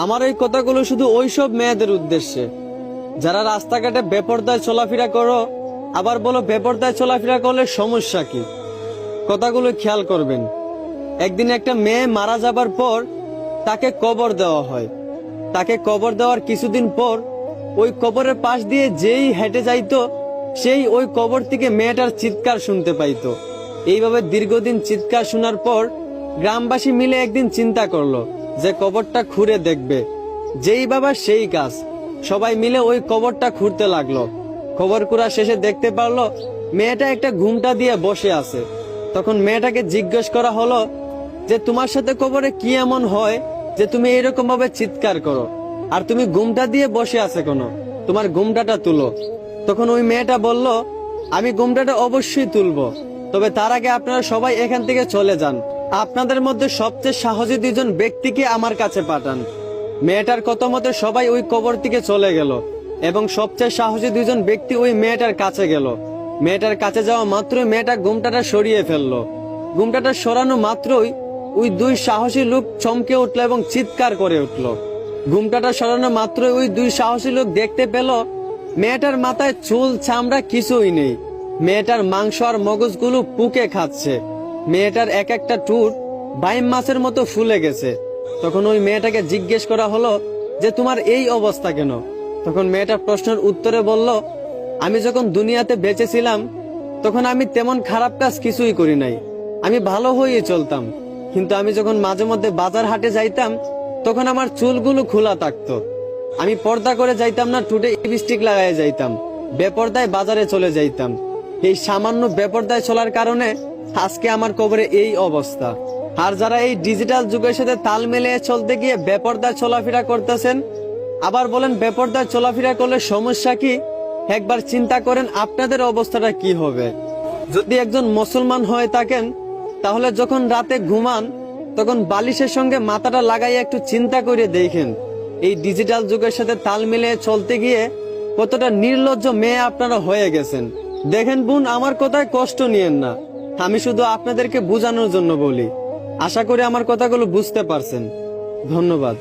আমার এই কথাগুলো শুধু ওইসব মেয়েদের উদ্দেশ্যে যারা রাস্তাঘাটে বেপরদায় চলাফেরা করো, আবার বলো বেপরদায় চলাফেরা করলে সমস্যা কি। কথাগুলো খেয়াল করবেন। একদিন একটা মেয়ে মারা যাবার পর তাকে কবর দেওয়া হয়। তাকে কবর দেওয়ার কিছুদিন পর ওই কবরের পাশ দিয়ে যেই হেঁটে যাইতো সেই ওই কবর থেকে মেয়েটার চিৎকার শুনতে পাইতো। এইভাবে দীর্ঘদিন চিৎকার শোনার পর গ্রামবাসী মিলে একদিন চিন্তা করলো যে কবরটা খুঁড়ে দেখবে। যেই বাবা সেই কাজ, সবাই মিলে ওই কবরটা খুঁড়তে লাগলো। কবর কুড়া শেষে দেখতে পারলো মেয়েটা একটা ঘুমটা দিয়ে বসে আছে। তখন মেয়েটাকে জিজ্ঞেস করা হলো যে তোমার সাথে কবরে কি এমন হয় যে তুমি এরকম ভাবে চিৎকার করো, আর তুমি ঘুমটা দিয়ে বসে আছে কেন, তোমার ঘুমটাটা তুলো। তখন ওই মেয়েটা বলল, আমি ঘুমটাটা অবশ্যই তুলবো, তবে তার আগে আপনারা সবাই এখান থেকে চলে যান। আপনাদের মধ্যে সবচেয়ে সাহসী দুজন ব্যক্তিকে আমার কাছে পাঠান। মেয়েটার কথা মতে সবাই ওই কবর থেকে চলে গেল এবং সবচেয়ে সাহসী দুজন ব্যক্তি ওই মেয়েটার কাছে গেল। মেয়েটার কাছে যাওয়া মাত্রই মেয়েটা ঘুমটাটা সরিয়ে ফেললো। ঘুমটাটা সরানো মাত্রই ওই দুই সাহসী লোক চমকে উঠলো এবং চিৎকার করে উঠলো। ঘুমটাটা সরানো মাত্রই ওই দুই সাহসী লোক দেখতে পেল মেয়েটার মাথায় চুল চামড়া কিছুই নেই। মেয়েটার মাংস আর মগজগুলো পুকে খাচ্ছে। মেয়েটার এক একটা টুট বাইম মাছের মতো ফুলে গেছে। তখন ওই মেয়েটাকে জিজ্ঞেস করা হলো যে তোমার এই অবস্থা কেন। তখন মেয়েটা প্রশ্নের উত্তরে বলল, আমি যখন দুনিয়াতে বেঁচে ছিলাম তখন আমি তেমন খারাপ কাজ কিছুই করি নাই, আমি ভালো হয়ে চলতাম। কিন্তু আমি যখন মাঝে মধ্যে বাজার হাটে যাইতাম তখন আমার চুলগুলো খোলা থাকতো। আমি পর্দা করে যাইতাম না, টুটে লিপস্টিক লাগাই যাইতাম, বেপর্দায় বাজারে চলে যাইতাম। এই সামান্য বেপর্দায় চলার কারণে আজকে আমার কবরে এই অবস্থা। আর যারা এই ডিজিটাল যুগের সাথে তাল মিলিয়ে চলতে গিয়ে বেপর্দায় চলাফেরা করতেছেন, আবার বলেন বেপর্দায় চলাফেরা করলে সমস্যা কি, একবার চিন্তা করেন আপনাদের অবস্থাটা কি হবে। যদি একজন মুসলমান হয়ে থাকেন তাহলে যখন রাতে ঘুমান তখন বালিশের সঙ্গে মাথাটা লাগাইয়া একটু চিন্তা করে দেখেন এই ডিজিটাল যুগের সাথে তাল মিলিয়ে চলতে গিয়ে কতটা নির্লজ্জ মেয়ে আপনারা হয়ে গেছেন। দেখেন বোন, আমার কথায় কষ্ট নিয়েন না, আমি শুধু আপনাদেরকে বোঝানোর জন্য বলি। আশা করি আমার কথাগুলো বুঝতে পারছেন। ধন্যবাদ।